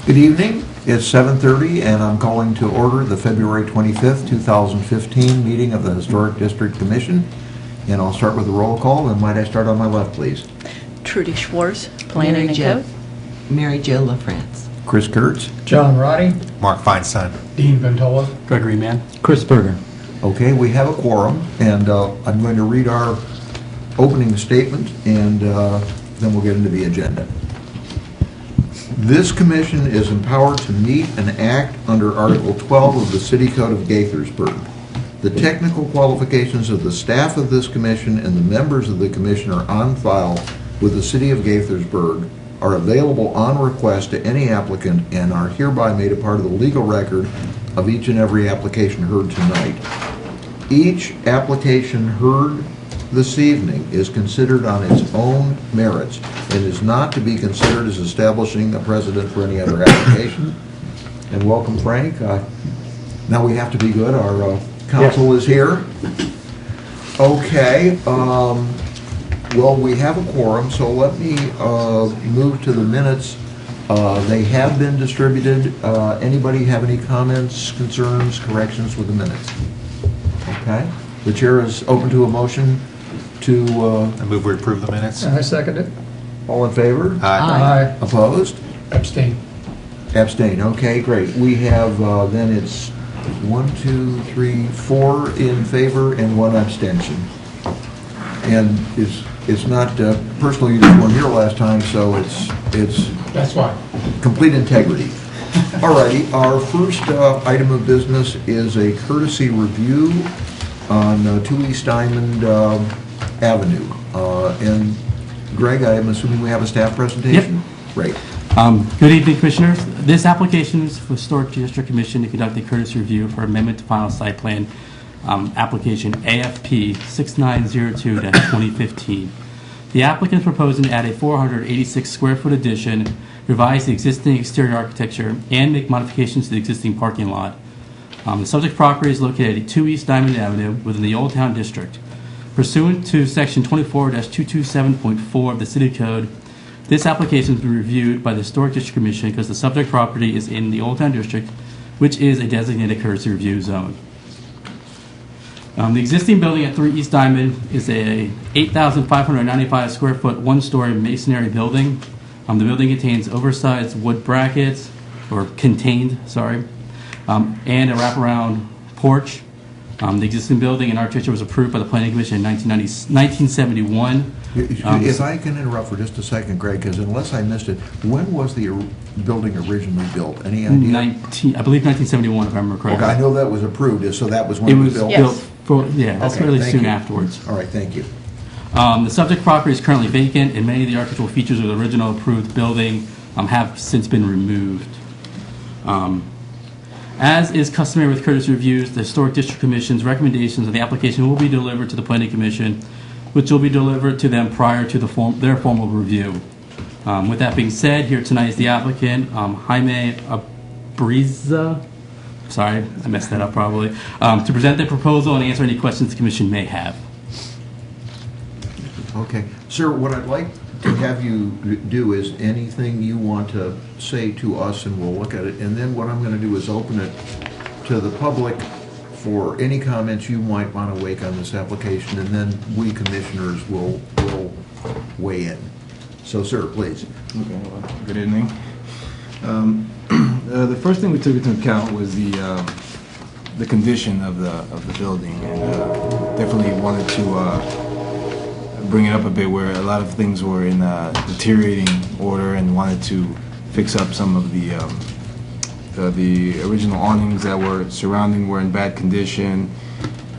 Good evening. It's 7:30 and I'm calling to order the February 25th, 2015 meeting of the Historic District Commission. And I'll start with a roll call, and might I start on my left, please? Trudy Schwartz, Planning and Code. Mary Jo LaFrance. Chris Kurtz. John Roddy. Mark Feinstein. Dean Ventola. Gregory Mann. Chris Berger. Okay, we have a quorum, and I'm going to read our opening statement, and then we'll get into the agenda. This commission is empowered to meet and act under Article 12 of the City Code of Gaithersburg. The technical qualifications of the staff of this commission and the members of the commission are on file with the City of Gaithersburg, are available on request to any applicant, and are hereby made a part of the legal record of each and every application heard tonight. Each application heard this evening is considered on its own merits and is not to be considered as establishing a precedent for any other application. And welcome, Frank. Now we have to be good. Our council is here. Okay. Well, we have a quorum, so let me move to the minutes. They have been distributed. Anybody have any comments, concerns, corrections with the minutes? Okay. The chair is open to a motion to... I move we approve the minutes. I second it. All in favor? Aye. Opposed? Abstain. Abstain. Okay, great. We have, then it's 1, 2, 3, 4 in favor and 1 abstention. And it's not personal, you just weren't here last time, so it's That's why. complete integrity. All righty, our first item of business is a courtesy review on 2 East Diamond Avenue. And Greg, I'm assuming we have a staff presentation? Yep. Great. Good evening, Commissioners. This application is for Historic District Commission to conduct a courtesy review for amendment to final site plan application AFP 6902-2015. The applicant is proposing to add a 486 square foot addition, revise the existing exterior architecture, and make modifications to the existing parking lot. The subject property is located at 2 East Diamond Avenue within the Old Town District. Pursuant to Section 24-227.4 of the City Code, this application has been reviewed by the Historic District Commission because the subject property is in the Old Town District, which is a designated courtesy review zone. The existing building at 3 East Diamond is a 8,595 square foot, 1-story masonry building. The building contains oversized wood brackets, and a wraparound porch. The existing building and architecture was approved by the Planning Commission in 1971. If I can interrupt for just a second, Greg, because unless I missed it, when was the building originally built? Any idea? I believe 1971, if I remember correctly. Okay, I know that was approved, so that was when It it was was built? built, that's Okay, fairly thank soon you. afterwards. All right, thank you. The subject property is currently vacant, and many of the architectural features of the original approved building have since been removed. As is customary with courtesy reviews, the Historic District Commission's recommendations of the application will be delivered to the Planning Commission, which will be delivered to them prior to their formal review. With that being said, here tonight is the applicant, Jaime Abriza. Sorry, I messed that up probably. To present their proposal and answer any questions the Commission may have. Okay. Sir, what I'd like to have you do is anything you want to say to us, and we'll look at it. And then what I'm going to do is open it to the public for any comments you might want to make on this application, and then we commissioners will weigh in. So, sir, please. Okay, well, good evening. The first thing we took into account was the condition of the building, and definitely wanted to bring it up a bit where a lot of things were in deteriorating order, and wanted to fix up some of the original awnings that were surrounding were in bad condition,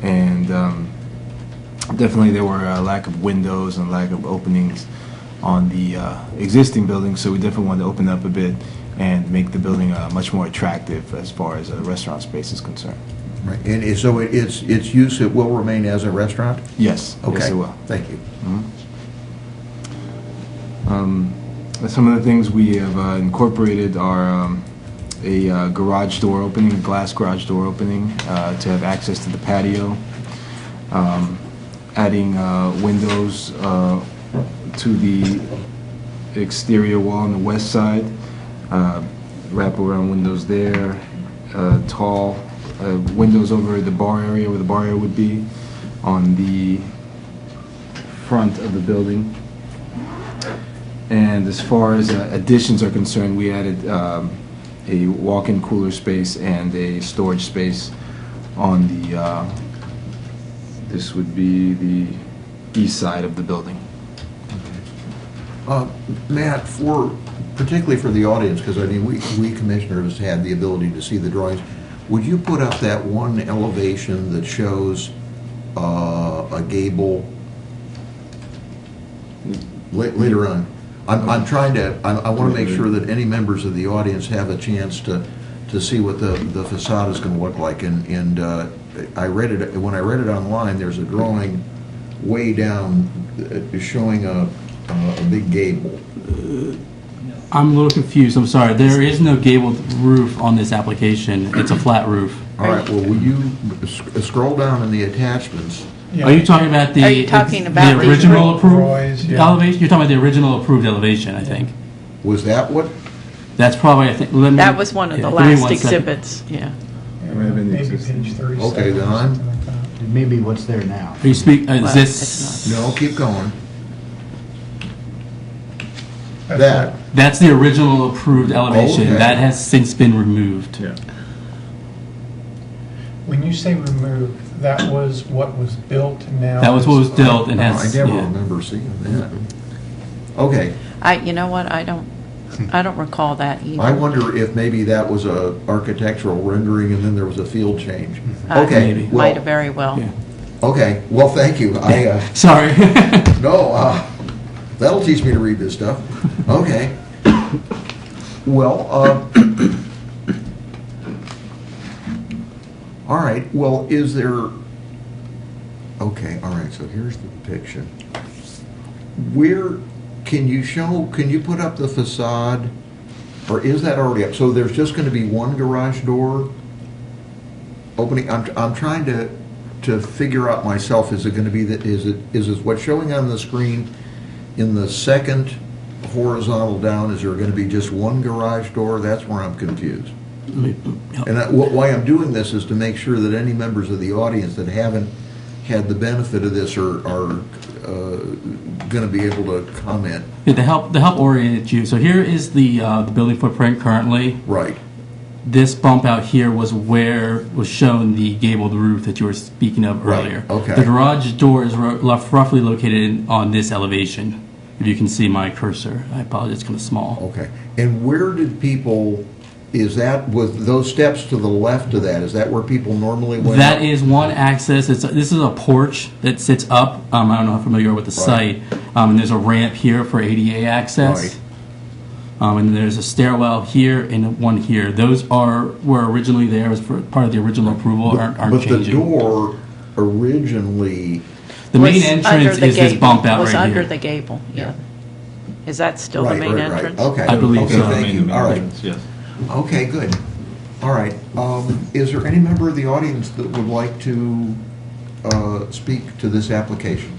and definitely there were a lack of windows and lack of openings on the existing building, so we definitely wanted to open it up a bit and make the building much more attractive as far as restaurant space is concerned. Right. And so its use, it will remain as a restaurant? Yes. Okay. Yes, it will. Thank you. Some of the things we have incorporated are a garage door opening, a glass garage door opening to have access to the patio, adding windows to the exterior wall on the west side, wraparound windows there, tall windows over the bar area where the bar area would be on the front of the building. And as far as additions are concerned, we added a walk-in cooler space and a storage space on the, this would be the east side of the building. Matt, particularly for the audience, because I mean, we commissioners had the ability to see the drawings, would you put up that one elevation that shows a gable later on? I'm trying to, I want to make sure that any members of the audience have a chance to see what the facade is going to look like. And I read it, when I read it online, there's a drawing way down showing a big gable. I'm a little confused, I'm sorry. There is no gabled roof on this application. It's a flat roof. All right, well, will you scroll down in the attachments? Are you talking about the... Are you talking about the the original approved Roy's, yeah. elevation? You're talking about the original approved elevation, I think. Was that what? That's probably, I think... let me- That was one of yeah, the give me last 1 second. exhibits, yeah. Maybe page 37. Okay, then I'm- something like that. Maybe what's there now. Are you speak, Well, is this... No, keep going. That's That. That's the original approved elevation. Okay. That has since been removed. Yeah. When you say remove, that was what was built now? That was what was built and Oh, has... I never yeah. remember seeing that. Okay, You know what, I don't recall that either. I wonder if maybe that was a architectural rendering and then there was a field change. Uh, Okay, Maybe. Might have well, very well. Yeah. okay, well, thank you. Sorry. No, that'll teach me to read this stuff. Okay. Well, all right, well, is there, okay, all right, so here's the depiction. Where, can you put up the facade, or is that already up? So there's just gonna be one garage door opening? I'm trying to figure out myself, is it gonna be that, is it what's showing on the screen in the second horizontal down, is there gonna be just one garage door? That's where I'm confused. And why I'm doing this is to make sure that any members of the audience that haven't had the benefit of this are going to be able to comment. Yeah, to help orient you, so here is the building footprint currently. Right. This bump out here was where was shown the gabled roof that you were speaking of Right, earlier. okay. The garage door is roughly located on this elevation. If you can see my cursor, I apologize, it's kind of small. Okay. And where did people, is that, with those steps to the left of that, is that where people normally went? That is one access. This is a porch that sits up. I don't know how familiar you are with the Right. site. And there's a ramp here for ADA access. Right. And there's a stairwell here and one here. Those were originally there as part of the original approval. Aren't But the changing. door originally, The main Was entrance under the is this gable. bump out Was right under here. the gable, yeah. Is that still the right, main right, right. entrance? Okay. I believe Okay, so. thank you. All right. Yes. Okay, good. All right. Is there any member of the audience that would like to speak to this application?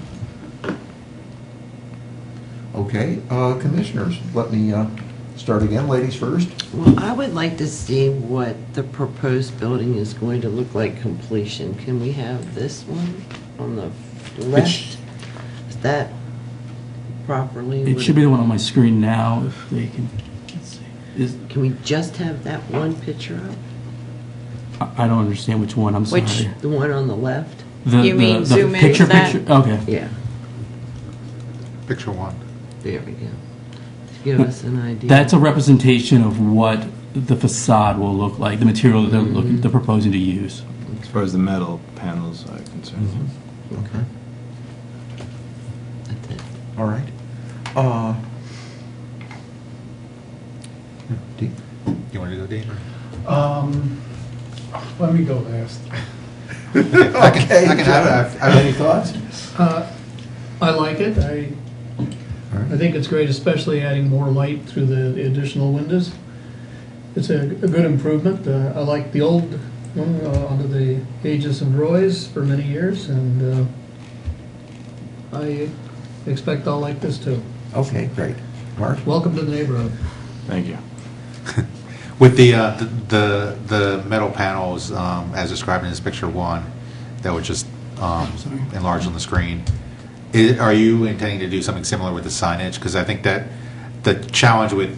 Okay, commissioners, let me start again. Ladies first. Well, I would like to see what the proposed building is going to look like completion. Can we have this one on the left? Is that properly? It should be the one on my screen now, if they can. Let's see. Can we just have that one picture up? I don't understand which one. I'm sorry. Which- The one on the left? You mean zoom in picture, that? picture? Okay. Yeah, Picture one. there we go. To give us an idea. That's a representation of what the facade will look like, the material that they're proposing to use. As far as the metal panels are concerned. Okay. That's it. All right. Dean? You want to go, Dean? Let me go last. Okay. I can have it. Any thoughts? I like it. I think it's great, especially adding more light through the additional windows. It's a good improvement. I like the old one under the Aegis and Roy's for many years, and I expect I'll like this too. Okay, great. Mark? Welcome to the neighborhood. Thank you. With the metal panels, as described in this picture one, that were just enlarged on the screen, are you intending to do something similar with the signage? Because I think that the challenge with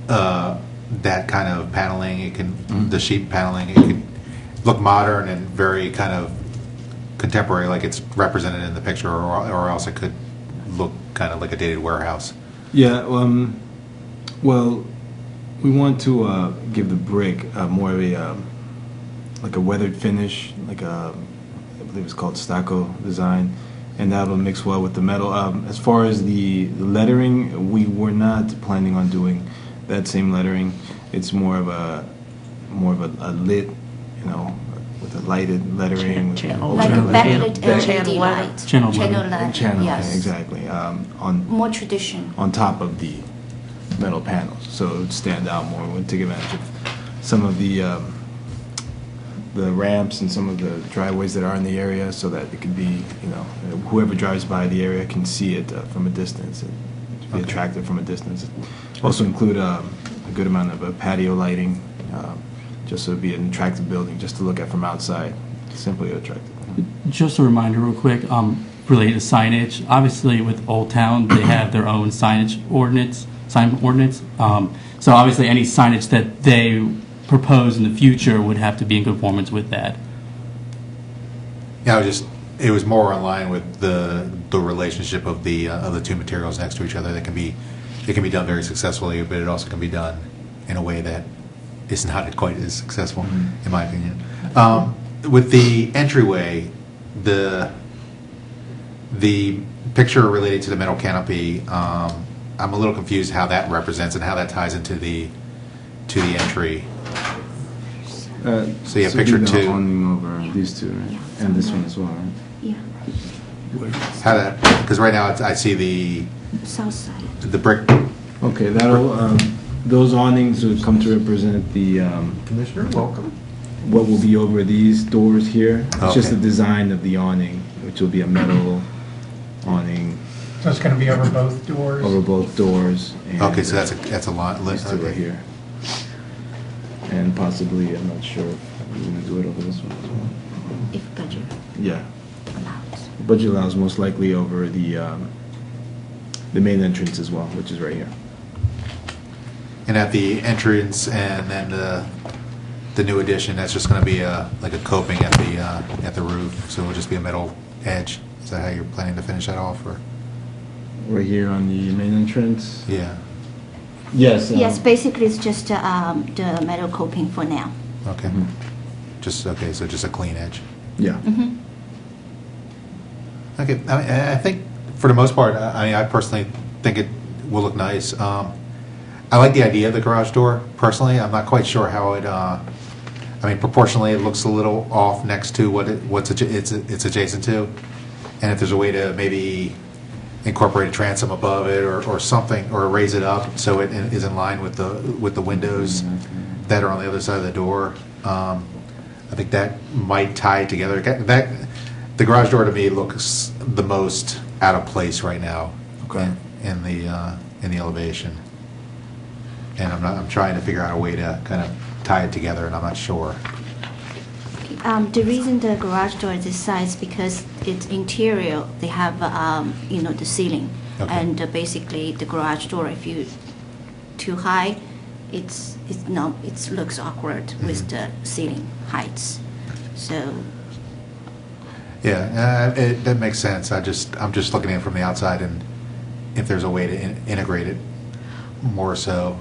that kind of paneling, the sheet paneling, it can look modern and very kind of contemporary, like it's represented in the picture, or else it could look kind of like a dated warehouse. Yeah, well, we want to give the brick more of a like a weathered finish, like I believe it's called stucco design, and that'll mix well with the metal. As far as the lettering, we were not planning on doing that same lettering. It's more of a lit, with a lighted lettering. Channel. Like a backlit Channel LED light. light. Channel light. Channel, Yes. exactly. More tradition. On top of the metal panels, so it would stand out more. We would take advantage of some of the ramps and some of the driveways that are in the area, so that it could be, whoever drives by the area can see it from a distance and be Okay. attractive from a distance. Also include a good amount of patio lighting, just so it'd be an attractive building just to look at from outside. Simply attractive. Just a reminder real quick, related to signage. Obviously with Old Town, they have their own sign ordinance. So obviously any signage that they propose in the future would have to be in conformance with that. Yeah, it was more in line with the relationship of the two materials next to each other. It can be done very successfully, but it also can be done in a way that is not quite as successful, in my opinion. With the entryway, the picture related to the metal canopy, I'm a little confused how that represents and how that ties into the entry. So you have picture do the two. awning over these two, right? And this one as well, right? Yeah. How that? Because right now I see the South side. brick. Okay, those awnings would come to represent the Commissioner, welcome. what will be over these doors here. It's just Okay. the design of the awning, which will be a metal awning So it's going to be over both doors. over both doors. And Okay, so that's a lot. these two right here. And possibly, I'm not sure if we're going to do it over this one as well. If budget Yeah, allows. budget allows most likely over the main entrance as well, which is right here. And at the entrance and then the new addition, that's just going to be like a coping at the roof, so it'll just be a metal edge. Is that how you're planning to finish that off, or? Right here on the main entrance. Yeah. Yes. Yes, basically it's just the metal coping for now. Okay. So just a clean edge. Yeah. Mm-hmm. Okay. I think for the most part, I personally think it will look nice. I like the idea of the garage door. Personally, I'm not quite sure how it. Proportionally, it looks a little off next to what's it's adjacent to, and if there's a way to maybe incorporate a transom above it or something, or raise it up so it is in line with the windows that are on the other side of the door. I think that might tie it together. The garage door to me looks the most out of place right now. Okay. In the elevation, and I'm trying to figure out a way to kind of tie it together, and I'm not sure. The reason the garage door is this size because it's interior. They have the ceiling, Okay. and basically the garage door. If you too high, it looks awkward with the ceiling heights. So Yeah, that makes sense. I'm just looking at it from the outside, and if there's a way to integrate it more so.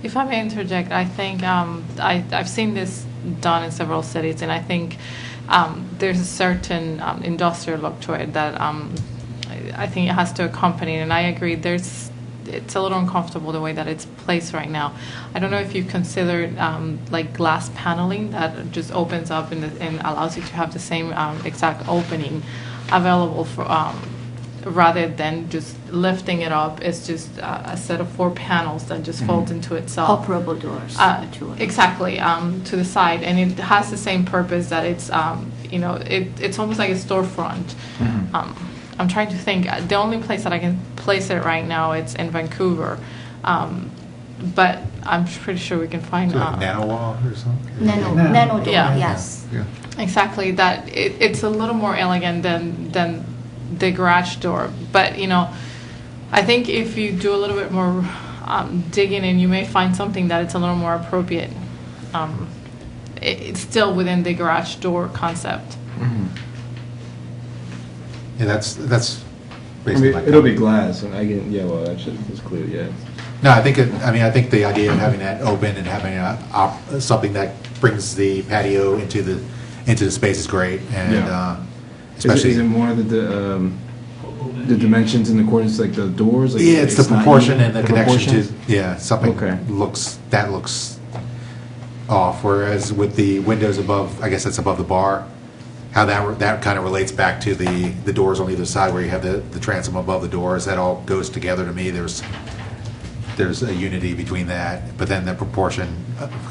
If I may interject, I think I've seen this done in several cities, and I think there's a certain industrial look to it that I think it has to accompany. And I agree, it's a little uncomfortable the way that it's placed right now. I don't know if you've considered like glass paneling that just opens up and allows you to have the same exact opening available for. Rather than just lifting it up, it's just a set of 4 panels that just folds into itself. operable doors. Exactly, to the side, and it has the same purpose that it's, it's almost like a storefront. I'm trying to think. The only place that I can place it right now, it's in Vancouver, but I'm pretty sure we can find. Is it like nano wall or something? Nano door, Yeah. yes. Yeah. Exactly, that it's a little more elegant than the garage door. But, I think if you do a little bit more digging in, you may find something that it's a little more appropriate. It's still within the garage door concept. Yeah, that's I basically mean, my it'll be comment. glass, and I can, yeah, well, that should, it's clear, yeah. No, I think I think the idea of having that open and having something that brings the patio into the space is great, and Yeah. especially. Is it more the dimensions in accordance, like the doors? Like Yeah, it's the not proportion even- and the connection to, proportions? something Okay. looks off, whereas with the windows above, I guess that's above the bar, how that kind of relates back to the doors on either side where you have the transom above the doors, that all goes together to me. There's a unity between that, but then the proportion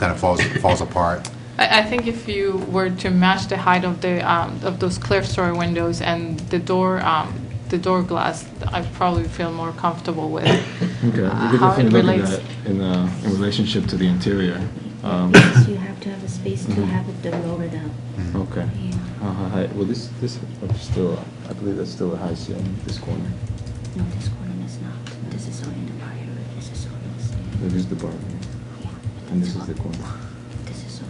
kind of falls apart. I think if you were to match the height of those clear story windows and the door glass, I probably feel more comfortable with Okay, we could how it definitely look relates. at that in relationship to the interior. Because you have to have a space to have it lowered up. Okay. Yeah. High, well, this is still, I believe that's still a high ceiling, this corner. No, this corner is not. This is only the bar area. This is all. This is the bar, Yeah. and this is the corner. This is all.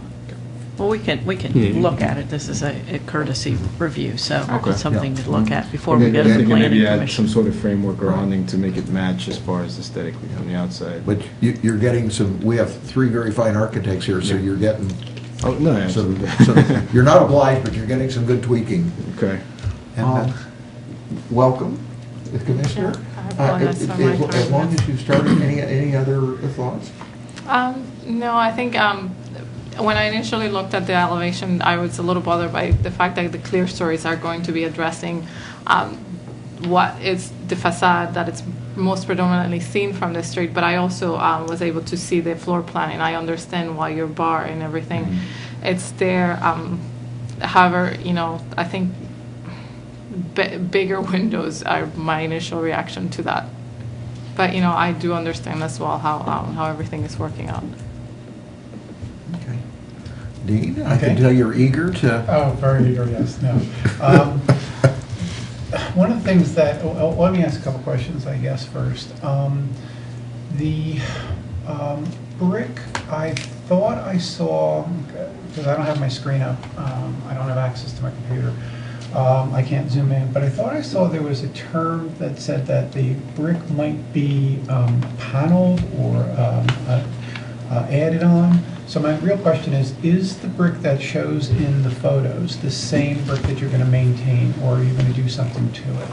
Well, we can Yeah. look at it. This is a courtesy review, so Okay. it's something to look at before And we then go to the thinking planning maybe add some commission. sort of framework or awning to make it match as far as aesthetically from the outside. But you're getting we have three very fine architects here, so you're getting, Oh, no, so absolutely. you're not obliged, but you're getting some good tweaking. Okay. And Welcome, Commissioner. I apologize for my As long tardiness. as you've started, any other thoughts? No, I think when I initially looked at the elevation, I was a little bothered by the fact that the clear stories are going to be addressing what is the facade that it's most predominantly seen from the street, but I also was able to see the floor plan, and I understand why your bar and everything, it's there. However, I think bigger windows are my initial reaction to that. But, I do understand as well how everything is working out. Okay. Dean, I can Okay. tell you're eager to. Oh, very eager, yes, no. One of the things that, let me ask a couple questions, I guess, first. The brick, I thought I saw, because I don't have my screen up, I don't have access to my computer, I can't zoom in, but I thought I saw there was a term that said that the brick might be paneled or added on. So my real question is the brick that shows in the photos the same brick that you're going to maintain, or are you going to do something to it?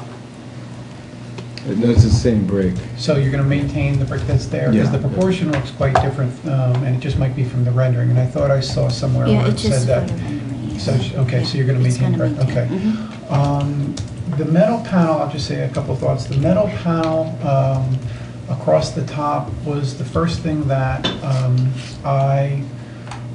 No, it's the same brick. So you're going to maintain the brick that's there? Because Yeah. the proportion looks quite different, and it just might be from the rendering, and I thought I saw somewhere Yeah, where it it's just said for that. the rendering. So, okay, so you're going to It's maintain gonna brick, okay. maintain, The metal panel, I'll just say a couple of thoughts. The metal panel across the top was the first thing that I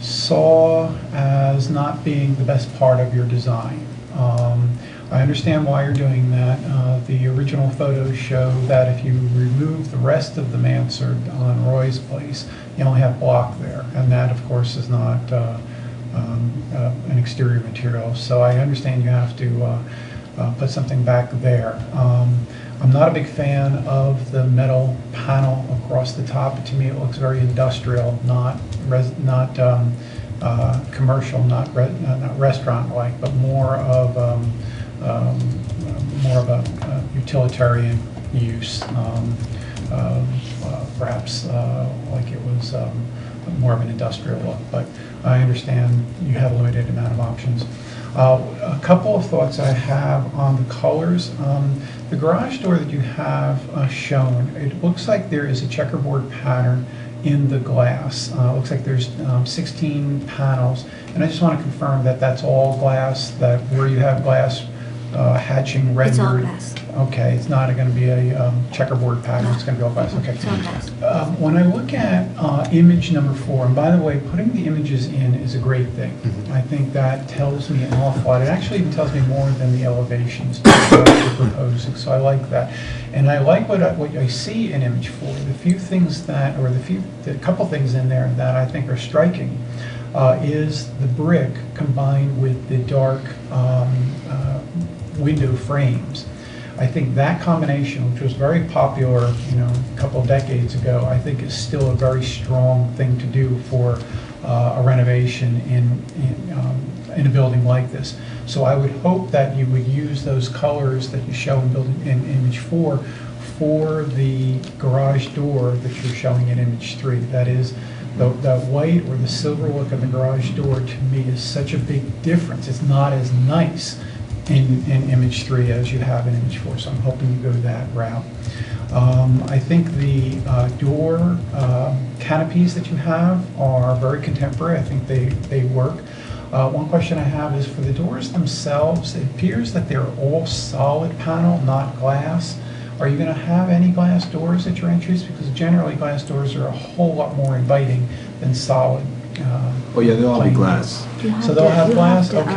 saw as not being the best part of your design. I understand why you're doing that. The original photos show that if you remove the rest of the mansard on Roy's place, you only have block there, and that, of course, is not an exterior material. So I understand you have to put something back there. I'm not a big fan of the metal panel across the top. To me, it looks very industrial, not commercial, not restaurant-like, but more of a utilitarian use. Perhaps like it was more of an industrial look, but I understand you have a limited amount of options. A couple of thoughts I have on the colors. The garage door that you have shown, it looks like there is a checkerboard pattern in the glass. It looks like there's 16 panels, and I just want to confirm that that's all glass, that where you have glass hatching It's all rendered? glass. Okay, it's not going to be a checkerboard pattern, it's going to be all glass, okay. It's all glass. When I look at image number 4, and by the way, putting the images in is a great thing. I think that tells me an awful lot. It actually even tells me more than the elevations that you're proposing, so I like that. And I like what I see in image 4. The few things that, or the couple things in there that I think are striking is the brick combined with the dark window frames. I think that combination, which was very popular, a couple of decades ago, I think is still a very strong thing to do for a renovation in a building like this. So I would hope that you would use those colors that you show in image 4 for the garage door that you're showing in image 3. That is, the white or the silver look of the garage door to me is such a big difference. It's not as nice in image 3 as you have in image 4, so I'm hoping you go that route. I think the door canopies that you have are very contemporary. I think they work. One question I have is for the doors themselves, it appears that they're all solid panel, not glass. Are you going to have any glass doors at your entries? Because generally glass doors are a whole lot more inviting than solid. Oh yeah, they'll all be plain glass. So they'll have glass? Okay,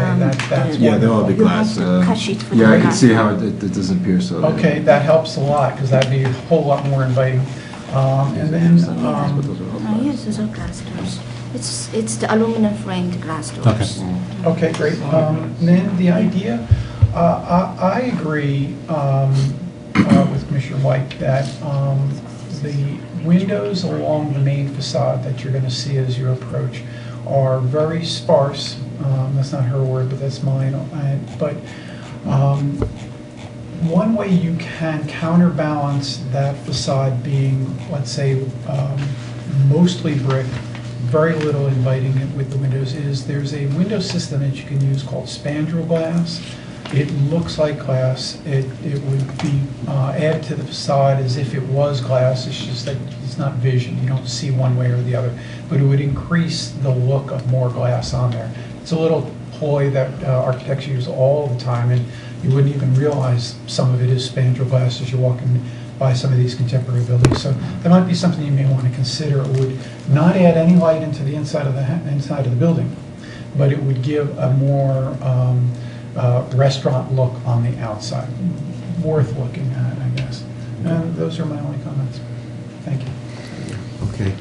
that's Yeah, they'll all be You have glass. to cut sheet for Yeah, the I can glass see door. how it doesn't appear so. Okay, that helps a lot, because that'd be a whole lot more inviting. And then, Yes, it's all glass doors. It's the aluminum framed glass doors. okay, great. Then the idea, I agree with Commissioner White that the windows along the main facade that you're going to see as you approach are very sparse. That's not her word, but that's mine. But one way you can counterbalance that facade being, let's say, mostly brick, very little inviting with the windows, is there's a window system that you can use called spandrel glass. It looks like glass. It would be added to the facade as if it was glass. It's just that it's not vision. You don't see one way or the other. But it would increase the look of more glass on there. It's a little ploy that architects use all the time, and you wouldn't even realize some of it is spandrel glass as you're walking by some of these contemporary buildings. So that might be something you may want to consider. It would not add any light into the inside of the building, but it would give a more restaurant look on the outside. Worth looking at, I guess. And those are my only comments. Thank you. Okay.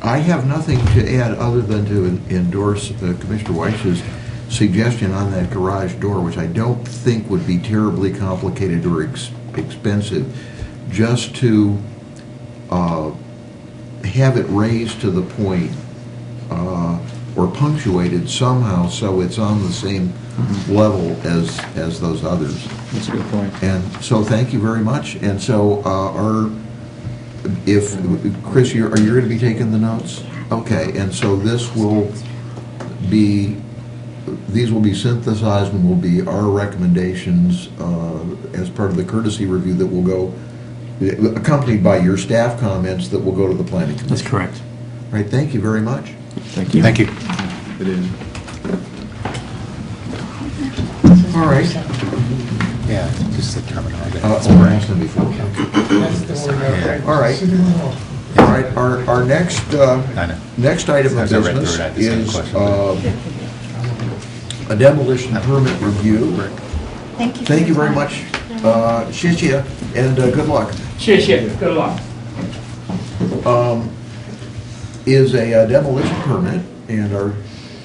I have nothing to add other than to endorse Commissioner Weiss's suggestion on that garage door, which I don't think would be terribly complicated or expensive, just to have it raised to the point or punctuated somehow so it's on the same level as those others. That's a good point. And so thank you very much. And so Chris, are you going to be taking the notes? Okay, and so these will be synthesized and will be our recommendations as part of the courtesy review that will go, accompanied by your staff comments that will go to the planning commission. That's correct. All right, thank you very much. Thank you. Thank you. It is. All right. Yeah, just the terminology. I asked them before. All right. All right, our next item of As I read through business it, I had the same is question. a demolition permit review. Thank you. Thank you very much, Shishia, and good luck. 谢谢，good luck。 Is a demolition permit, and our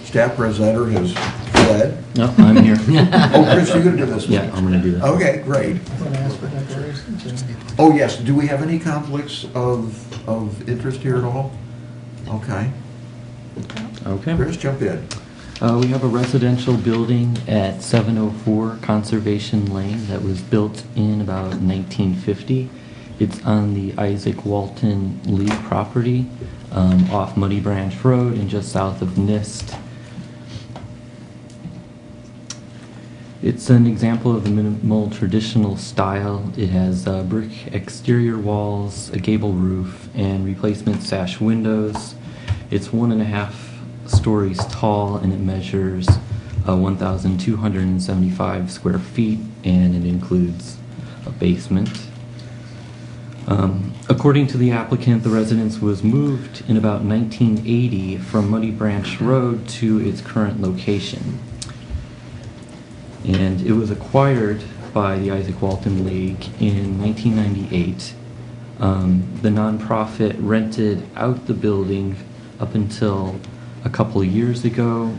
staff presenter has fled. No, I'm here. Oh, Chris, you're going to do this one? Yeah, I'm going to do this. Okay, great. Oh, yes, do we have any conflicts of interest here at all? Okay. Okay. Chris, jump in. We have a residential building at 704 Conservation Lane that was built in about 1950. It's on the Isaac Walton Lee property off Muddy Branch Road and just south of NIST. It's an example of the minimal traditional style. It has brick exterior walls, a gable roof, and replacement sash windows. It's 1.5 stories tall, and it measures 1,275 square feet, and it includes a basement. According to the applicant, the residence was moved in about 1980 from Muddy Branch Road to its current location. And it was acquired by the Isaac Walton League in 1998. The nonprofit rented out the building up until a couple of years ago,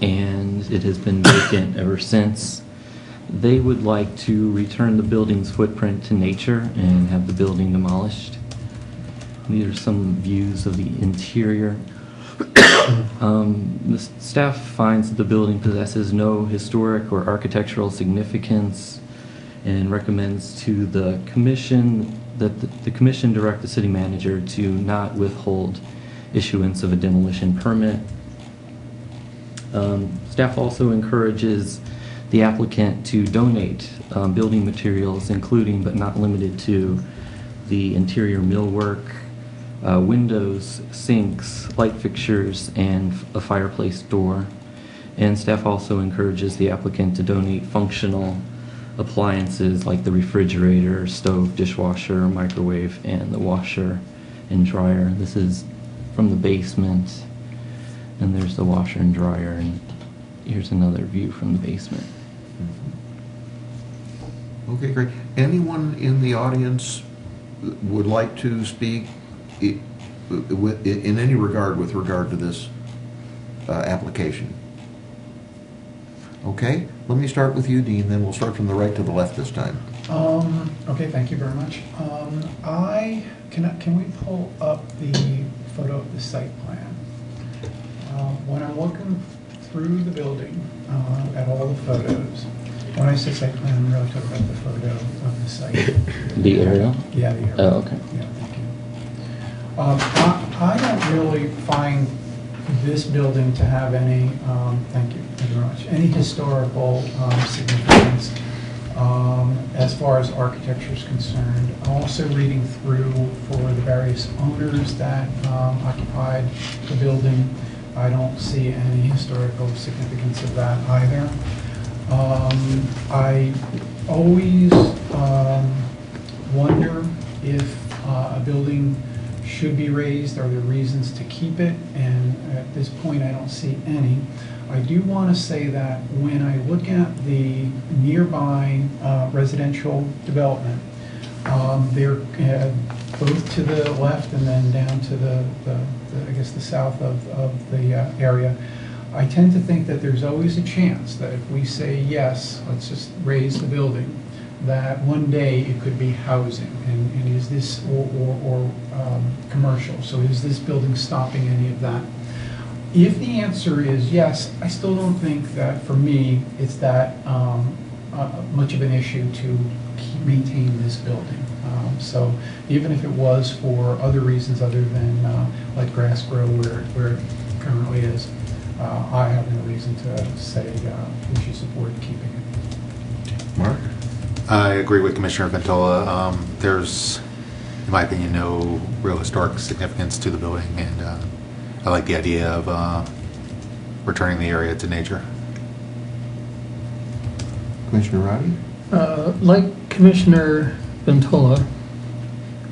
and it has been vacant ever since. They would like to return the building's footprint to nature and have the building demolished. These are some views of the interior. The staff finds that the building possesses no historic or architectural significance and recommends to the commission that the commission direct the city manager to not withhold issuance of a demolition permit. Staff also encourages the applicant to donate building materials, including but not limited to the interior millwork, windows, sinks, light fixtures, and a fireplace door. And staff also encourages the applicant to donate functional appliances like the refrigerator, stove, dishwasher, microwave, and the washer and dryer. This is from the basement, and there's the washer and dryer, and here's another view from the basement. Okay, great. Anyone in the audience would like to speak in any regard with regard to this application? Okay, let me start with you, Dean, then we'll start from the right to the left this time. Okay, thank you very much. Can we pull up the photo of the site plan? When I'm looking through the building at all the photos, when I say site plan, I'm really talking about the photo of the site. The aerial? Yeah, the aerial. Oh, okay. Yeah, thank you. I don't really find this building to have any, thank you very much, any historical significance as far as architecture is concerned. Also reading through for the various owners that occupied the building, I don't see any historical significance of that either. I always wonder if a building should be raised. Are there reasons to keep it? And at this point, I don't see any. I do want to say that when I look at the nearby residential development, they're both to the left and then down to the I guess the south of the area. I tend to think that there's always a chance that if we say yes, let's just raise the building, that one day it could be housing, and is this or commercial? So is this building stopping any of that? If the answer is yes, I still don't think that for me it's that much of an issue to maintain this building. So even if it was for other reasons other than let grass grow where it currently is, I have no reason to say we should support keeping it. Mark? I agree with Commissioner Ventola. There's, in my opinion, no real historic significance to the building, and I like the idea of returning the area to nature. Commissioner Roddy? Like Commissioner Ventola,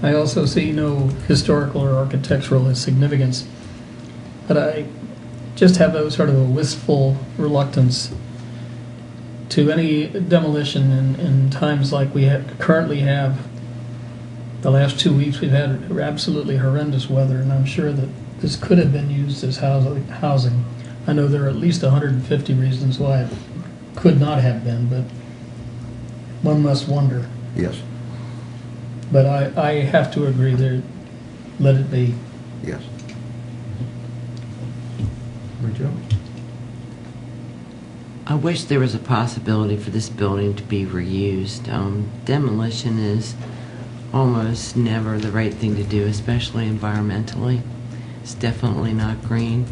I also see no historical or architectural significance, but I just have a sort of a wistful reluctance to any demolition in times like we currently have. The last 2 weeks we've had absolutely horrendous weather, and I'm sure that this could have been used as housing. I know there are at least 150 reasons why it could not have been, but one must wonder. Yes. But I have to agree there, let it be. Yes. Joe? I wish there was a possibility for this building to be reused. Demolition is almost never the right thing to do, especially environmentally. It's definitely not green.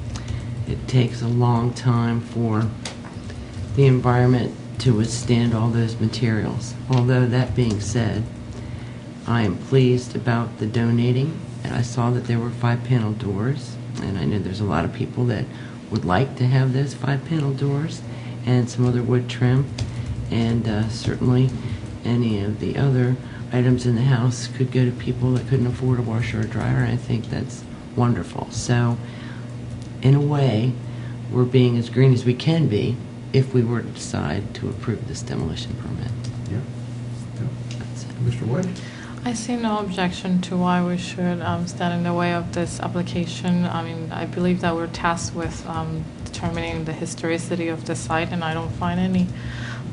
It takes a long time for the environment to withstand all those materials. Although that being said, I am pleased about the donating, and I saw that there were 5-panel doors, and I know there's a lot of people that would like to have those 5-panel doors and some other wood trim. And certainly any of the other items in the house could go to people that couldn't afford a washer or dryer. I think that's wonderful. So in a way, we're being as green as we can be if we were to decide to approve this demolition permit. Yeah. That's it. Mr. White? I see no objection to why we should stand in the way of this application. I mean, I believe that we're tasked with determining the historicity of the site, and I don't find any.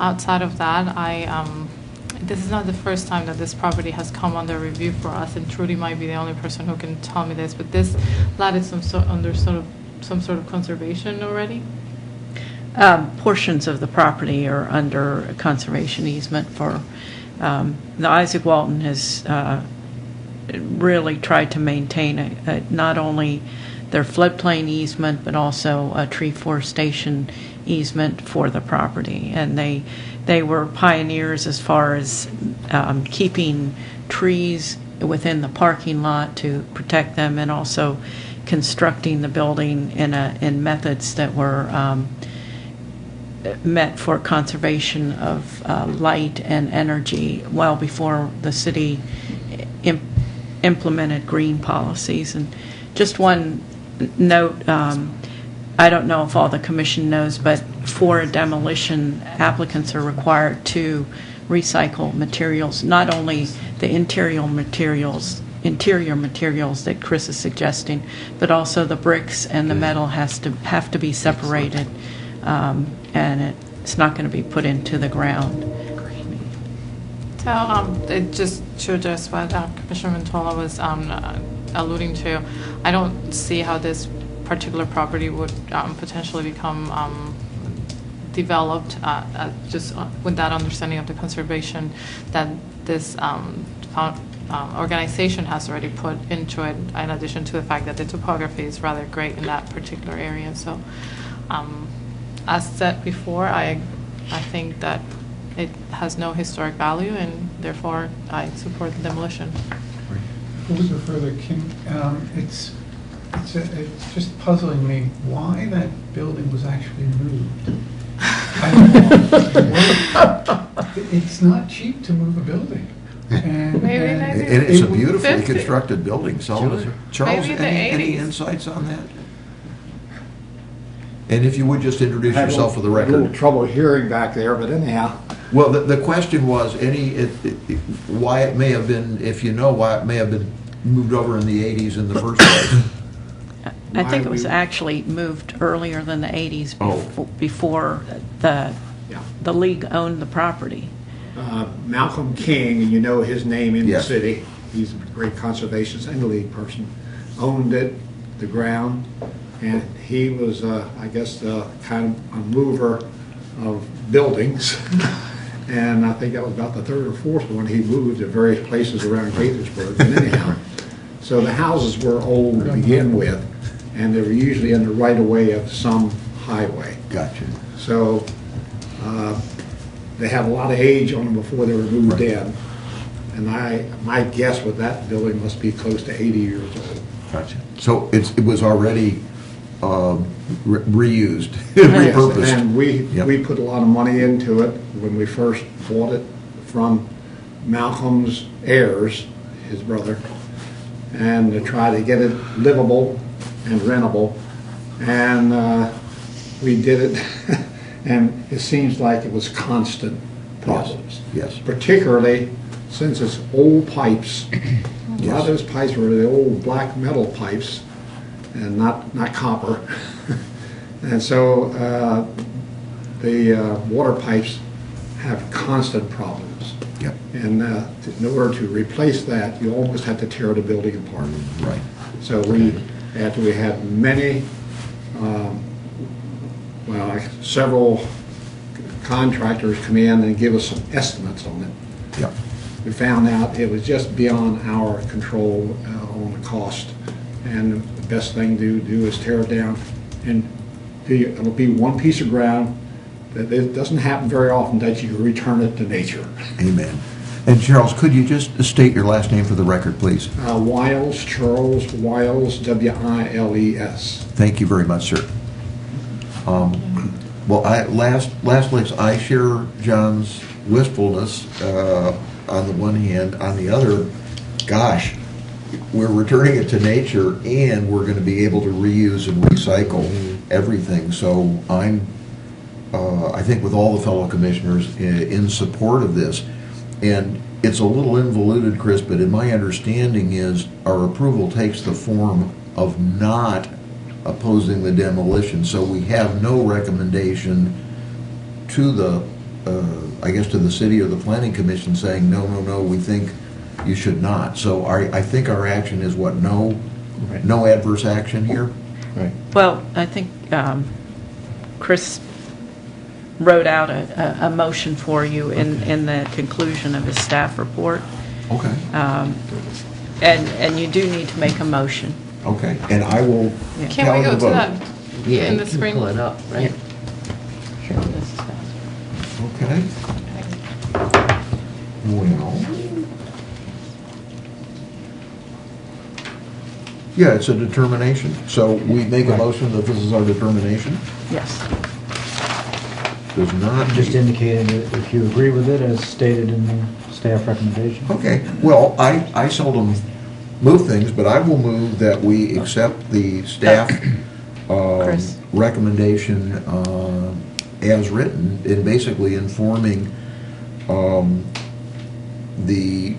Outside of that, this is not the first time that this property has come under review for us, and Trudy might be the only person who can tell me this, but this lot is under some sort of conservation already? Portions of the property are under a conservation easement for, the Isaac Walton has really tried to maintain not only their floodplain easement, but also a tree forestation easement for the property. And they were pioneers as far as keeping trees within the parking lot to protect them, and also constructing the building in methods that were met for conservation of light and energy well before the city implemented green policies. And just one note, I don't know if all the commission knows, but for a demolition, applicants are required to recycle materials, not only the interior materials that Chris is suggesting, but also the bricks and the metal have to be separated, and it's not going to be put into the ground. So it just to address what Commissioner Ventola was alluding to, I don't see how this particular property would potentially become developed just with that understanding of the conservation that this organization has already put into it, in addition to the fact that the topography is rather great in that particular area. So as said before, I think that it has no historic value, and therefore I support the demolition. A little bit further, Kim, it's just puzzling me why that building was actually moved. It's not cheap to move a building. And It's a beautifully constructed building, so Charles, Maybe the any 80s. insights on that? And if you would just introduce I had yourself for the a little record. trouble hearing back there, but anyhow. Well, the question was why it may have been, if you know, why it may have been moved over in the 80s in the first place. I think it was actually moved earlier than the 80s before the league owned the property. Malcolm King, and you know his name in the Yes. city, he's a great conservationist and league person, owned it, the ground, and he was, I guess, kind of a mover of buildings. And I think that was about the third or fourth one he moved to various places around Gaithersburg. But anyhow, so the houses were old to begin with, and they were usually in the right-of-way of some highway. Gotcha. So they have a lot of age on them before they were moved in. And my guess with that building must be close to 80 years old. Gotcha. So it was already reused, Yes, repurposed. and we Yep. put a lot of money into it when we first bought it from Malcolm's heirs, his brother, and to try to get it livable and rentable. And we did it, and it seems like it was constant problems. Yes. Particularly since it's old pipes. A lot of those pipes were the old black metal pipes and not copper. And so the water pipes have constant problems. Yep. And in order to replace that, you almost have to tear the building apart. Right. So after we had many, several contractors come in and give us some estimates on it. Yep. We found out it was just beyond our control on the cost. And the best thing to do is tear it down. And it'll be one piece of ground that it doesn't happen very often that you can return it to nature. Amen. And Charles, could you just state your last name for the record, please? Wiles, Charles Wiles, W-I-L-E-S. Thank you very much, sir. Well, lastly, I share John's wistfulness on the one hand. On the other, gosh, we're returning it to nature, and we're going to be able to reuse and recycle everything. So I think with all the fellow commissioners in support of this. And it's a little involuted, Chris, but in my understanding is our approval takes the form of not opposing the demolition. So we have no recommendation to the, I guess to the city or the planning commission saying, no, we think you should not. So I think our action is what, no adverse action here? Right. Well, I think Chris wrote out a motion for you in the conclusion of his staff report. Okay. And you do need to make a motion. Okay, and I will Can tally we go the to vote. that Yeah, in you the can screen? pull it up, right? Sure, this is fast. Okay. Well. Yeah, it's a determination. So we make a motion that this is our determination? Yes. Does not. Just indicating if you agree with it as stated in the staff recommendation. Okay, well, I seldom move things, but I will move that we accept the staff Chris. recommendation as written, in basically informing the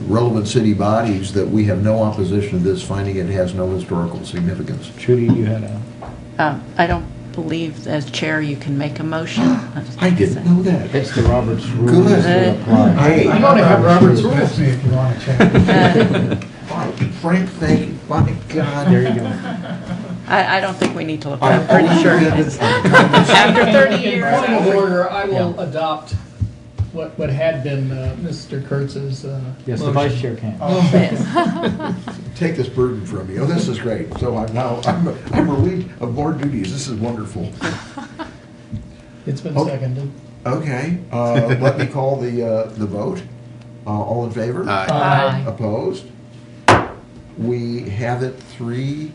relevant city bodies that we have no opposition to this, finding it has no historical significance. Judy, you had a... I don't believe as chair you can make a motion. I didn't know that. It's the Roberts rules Good. that apply. Hey. I'm going to have Robert's rules with me if you want to check. Frank, thank you. My God. There you go. I don't think we need to look. I'm pretty sure it is. After 30 years. Point of order, I will adopt what had been Mr. Kurtz's Yes, the motion. vice chair can. Take this burden from me. Oh, this is great. So I'm relieved of more duties. This is wonderful. It's been Okay. seconded. Okay, let me call the vote. All in favor? Aye. Opposed? We have it 3,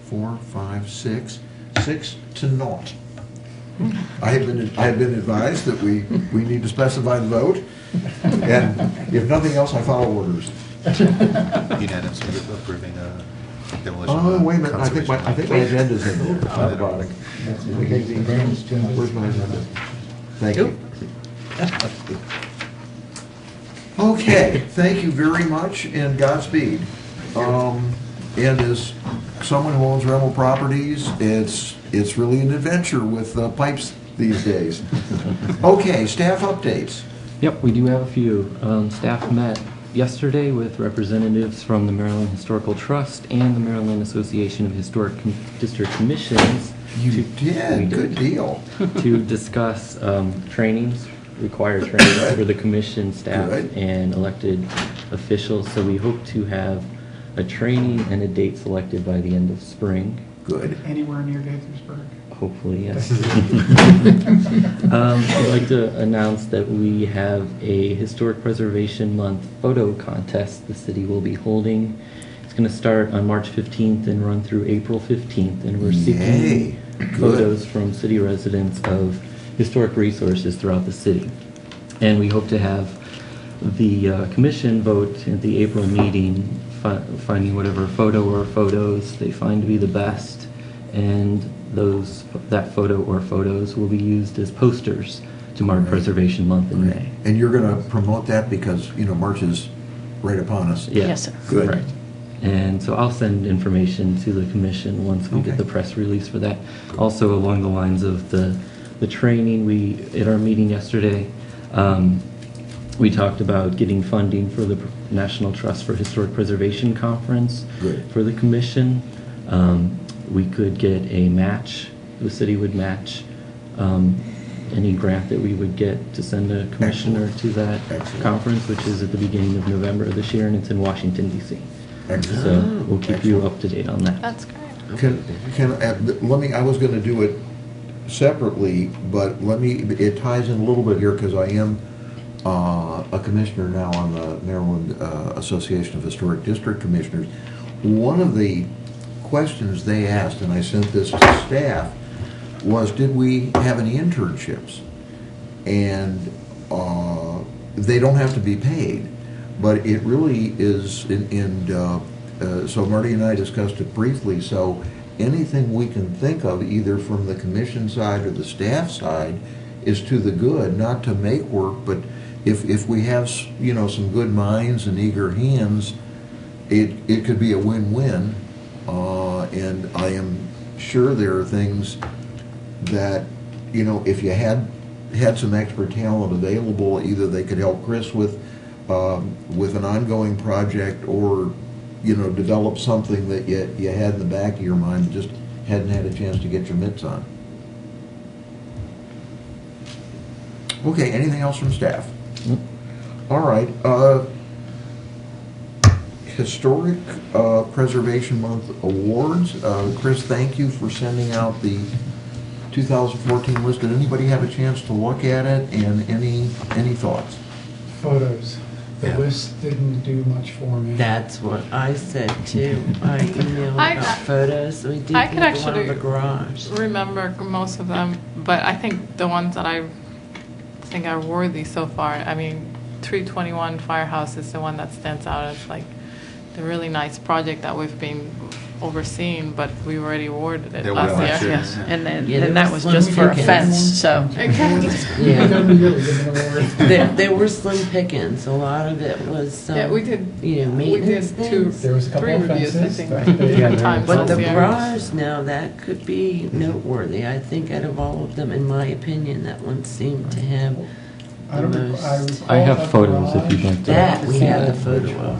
4, 5, 6 to naught. I have been advised that we need to specify the vote, and if nothing else, I follow orders. Unanimous approving demolition. Oh, wait a minute, I conservation. think my agenda's in there. Out of the bottom. Where's my agenda? Thank you. Okay, thank you very much, and Godspeed. And as someone who owns rental properties, it's really an adventure with pipes these days. Okay, staff updates. Yep, we do have a few. Staff met yesterday with representatives from the Maryland Historical Trust and the Maryland Association of Historic District Commissions. You We did, good deal. To discuss trainings, required trainings for the commission staff Good. and elected officials. So we hope to have a training and a date selected by the end of spring. Good. Anywhere near Gaithersburg? Hopefully, yes. I'd like to announce that we have a Historic Preservation Month photo contest the city will be holding. It's going to start on March 15th and run through April 15th, and we're Yay. seeking Good. photos from city residents of historic resources throughout the city. And we hope to have the commission vote at the April meeting, finding whatever photo or photos they find to be the best, and that photo or photos will be used as posters to mark Right. Preservation Month in May. And you're going to promote that because, March is right upon us. Yeah. Yes, sir. Good. Right. And so I'll send information to the commission once we Okay. get the press release for that. Also along the lines of the training, at our meeting yesterday, we talked about getting funding for the National Trust for Historic Preservation Conference. Good. For the commission. We could get a match, the city would match any grant that we would get to send a commissioner to that Excellent. conference, which is at the beginning of November this year, and it's in Washington, D.C. Excellent. So we'll keep you up to date on that. That's great. I was going to do it separately, but it ties in a little bit here because I am a commissioner now on the Maryland Association of Historic District Commissioners. One of the questions they asked, and I sent this to staff, was, did we have any internships? And they don't have to be paid, but it really is, so Marty and I discussed it briefly, so anything we can think of, either from the commission side or the staff side, is to the good, not to make work, but if we have, some good minds and eager hands, it could be a win-win. And I am sure there are things that, if you had some expert talent available, either they could help Chris with an ongoing project, or develop something that you had in the back of your mind, just hadn't had a chance to get your mitts on. Okay, anything else from staff? All right. Historic Preservation Month awards. Chris, thank you for sending out the 2014 list. Did anybody have a chance to look at it, and any thoughts? Photos. The Yeah. list didn't do much for me. That's what I said too. I emailed about photos. We did I could get the one of actually the garage. remember most of them, but I think the ones that I think are worthy so far, I mean, 321 Firehouse is the one that stands out as like the really nice project that we've been overseeing, but we already awarded it There last was year. last year. Yes, and then, Yeah, there and that was was just for a slim fence, pickings. so. Yeah. Yeah. There were slim pickings. A lot of it was, Yeah, we did. We maintenance did two, things. There was a couple three of reviews, I fences, think, but- different Yeah, times But the this year. garage now, that could be noteworthy. I think out of all of them, in my opinion, that one seemed to have I the don't most. recall I have that photos if garage. you'd like to. That, we see have the that. photo of.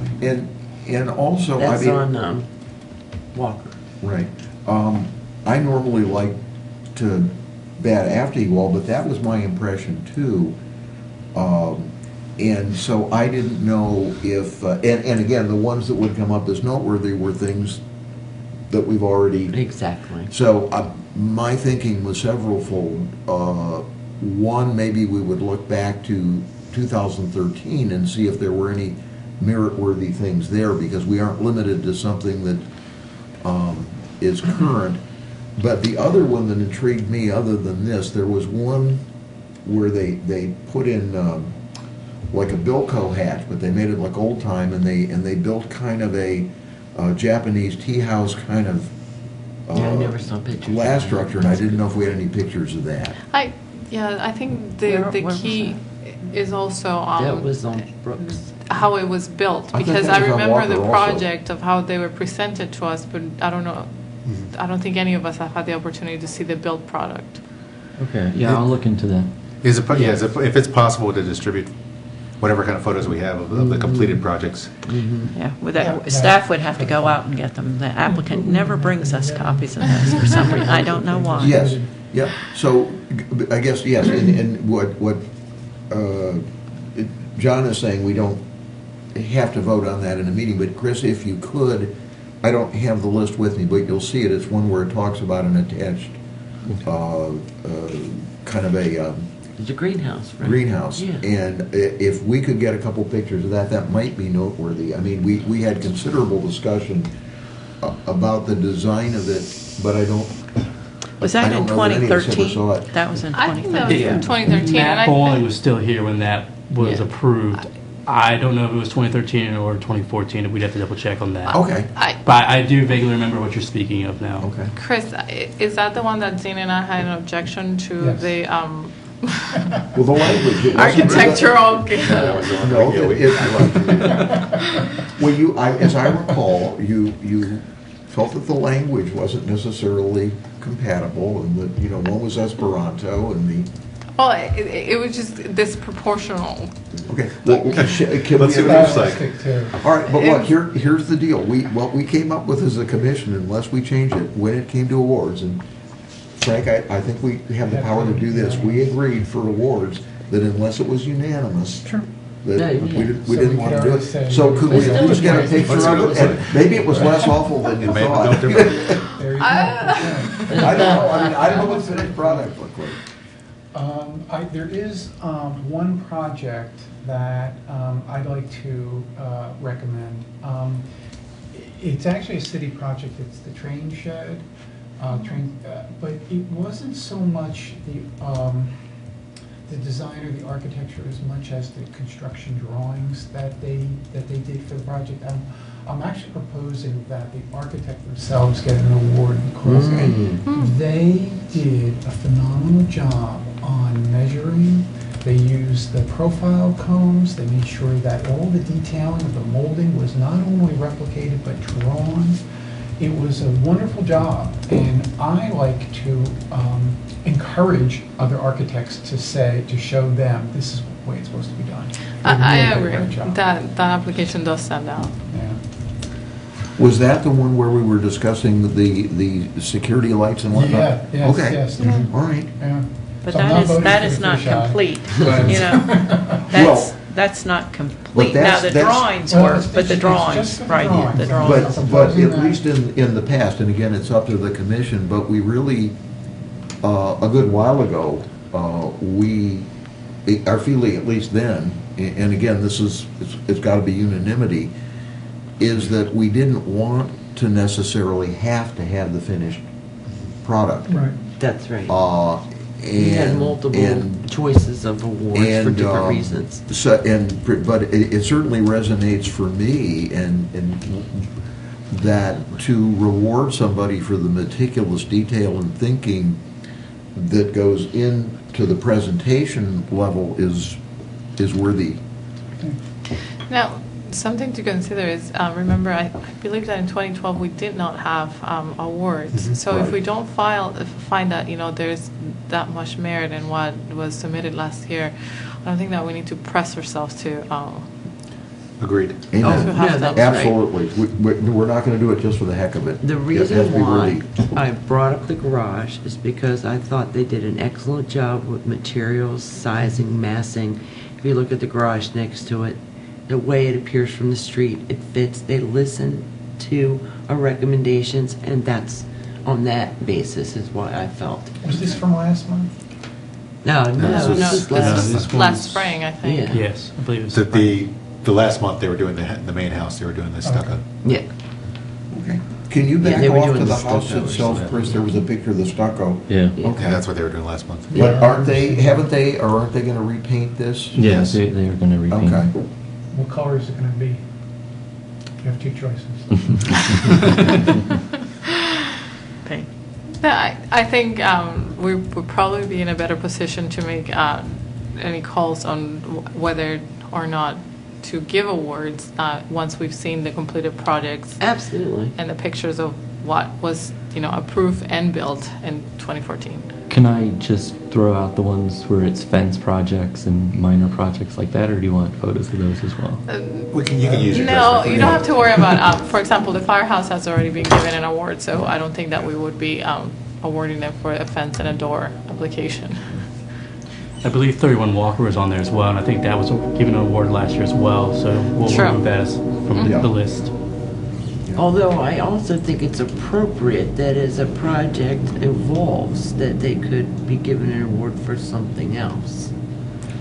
And also, I That's mean, on Walker. right. I normally like to bat after you all, but that was my impression too. And so I didn't know if, and again, the ones that would come up as noteworthy were things that we've already. Exactly. So my thinking was severalfold. One, maybe we would look back to 2013 and see if there were any merit-worthy things there, because we aren't limited to something that is current. But the other one that intrigued me, other than this, there was one where they put in like a Bilko hatch, but they made it look old time, and they built kind of a Japanese tea house kind of Yeah, I never saw pictures. glass structure, and I didn't know if we had any pictures of that. I think Where the was key is also That was on Brooks. how it was built, I thought because that I was on remember the Walker also. project of how they were presented to us, but I don't know, I don't think any of us have had the opportunity to see the built product. Okay, yeah, I'll look into that. If it's possible to distribute whatever kind of photos we have of the completed projects. Yeah, with that, staff would have to go out and get them. The applicant never brings us copies of those for some reason. I don't know why. Yes, yeah, so I guess, yes, and what John is saying, we don't have to vote on that in a meeting, but Chris, if you could, I don't have the list with me, but you'll see it, it's one where it talks about an attached, kind of a It's a greenhouse, right? greenhouse. Yeah. And if we could get a couple pictures of that, that might be noteworthy. I mean, we had considerable discussion about the design of it, but I don't. Was I that don't in know that any of us ever 2013? saw it. That was in I think that was 2013. in 2013, and Matt I Bowling think, was still here when that was Yeah. approved. I don't know if it was 2013 or 2014. We'd have to double check on that. Okay, But I do vaguely remember what you're speaking of now. okay. Chris, is that the one that Zane and I had an objection to Yes. the Well, the language. it wasn't- architectural? No, well, as I recall, you felt that the language wasn't necessarily compatible, and that, one was Esperanto, and the, Well, it was just disproportional. okay. Well, can Let's see we- what it looks like. Plastic, too. All right, but look, here's the deal. What we came up with as a commission, unless we change it, when it came to awards, and Frank, I think we have the power to do this. We agreed for awards that unless it was unanimous, Sure. that Yeah, we yeah. didn't So we want could to do already it. say- So could we Let's at do least it. get a picture Let's see what of it it? looks And like. maybe it was less awful than you It made thought. no difference. There you go. I don't know, I don't know what the finished product looked like. There is one project that I'd like to recommend. It's actually a city project, it's the train shed. But it wasn't so much the design or the architecture as much as the construction drawings that they did for the project. I'm actually proposing that the architect themselves get an award because they did a phenomenal job on measuring. They used the profile cones. They made sure that all the detailing of the molding was not only replicated but drawn. It was a wonderful job, and I like to encourage other architects to show them this is the way it's supposed to be done. I They really did a agree. great job. That application does stand out. Yeah. Was that the one where we were discussing the security lights and whatnot? Yeah, yes, Okay. yes. All right. Yeah. But So I'm not voting that for is the not fish eye. complete, But- you know? That's not complete. Now, the drawings Well, were, it's- but the it's drawings, just the right, drawings. the But- drawings. But at least in the past, and again, it's up to the commission, but we really, a good while ago, our feeling, at least then, and again, it's got to be unanimity, is that we didn't want to necessarily have to have the finished product. Right. That's right. And We had multiple choices of awards for different reasons. So, but it certainly resonates for me, and that to reward somebody for the meticulous detail and thinking that goes into the presentation level is worthy. Now, something to consider is, remember, I believe that in 2012, we did not have awards. So if we don't find that, you know, there's that much merit in what was submitted last year, I don't think that we need to press ourselves to Agreed. Amen. also have that. Absolutely. We're not going to do it just for the heck of it. The It has reason to be why worthy. I brought up the garage is because I thought they did an excellent job with materials, sizing, massing. If you look at the garage next to it, the way it appears from the street, it fits. They listen to our recommendations, and that's on that basis is why I felt. Was this from last month? No, this this is- is last. this Last one's- spring, I think. Yeah. Yes, I believe it was. The last month, they were doing the main house, they were doing the stucco. Yeah. Okay. Can you Yeah, back they were off doing to the the house stucco or itself, something. Chris? There was a picture of the stucco. Yeah. Yeah. Okay, that's what they were doing last month. But aren't they going to repaint this? Yes, they are going to repaint. Okay. What color is it going to be? You have two choices. Paint. Yeah, I think we would probably be in a better position to make any calls on whether or not to give awards once we've seen the completed projects Absolutely. and the pictures of what was, you know, approved and built in 2014. Can I just throw out the ones where it's fence projects and minor projects like that, or do you want photos of those as well? You can use your No, judgment. you don't have to worry about, for example, the firehouse has already been given an award, so I don't think that we would be awarding them for a fence and a door application. I believe 31 Walker was on there as well, and I think that was given an award last year as well, so we'll True. remove that from Yeah. the list. Although I also think it's appropriate that as a project evolves, that they could be given an award for something else.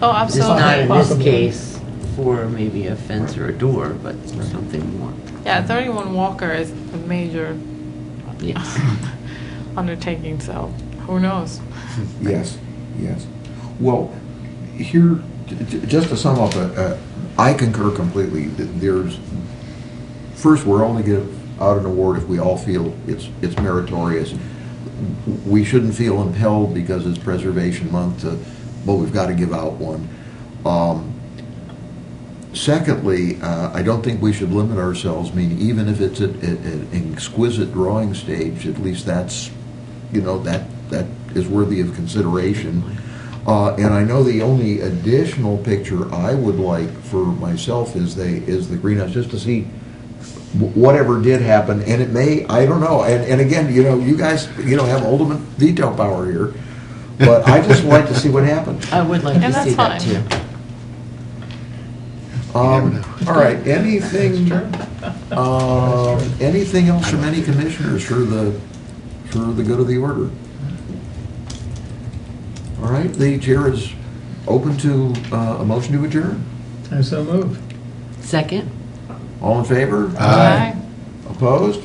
Oh, Just not absolutely. in this Possibly. case for maybe a fence or a door, but something more. Yeah, 31 Walker is a major Yes. undertaking, so who knows? Yes, yes. Well, here, just to sum up, I concur completely. First, we're only give out an award if we all feel it's meritorious. We shouldn't feel impelled because it's Preservation Month to, well, we've got to give out one. Secondly, I don't think we should limit ourselves. I mean, even if it's at an exquisite drawing stage, at least that's, you know, that is worthy of consideration. And I know the only additional picture I would like for myself is the greenhouse, just to see whatever did happen, and it may, I don't know, and again, you know, you guys, you know, have ultimate veto power here, but I just like to see what happened. I would like And to see that that's too. All right, anything else from any commissioners for the good of the order? All right, the chair is open to a motion to adjourn. I so move. Second? All in favor? Aye. Opposed?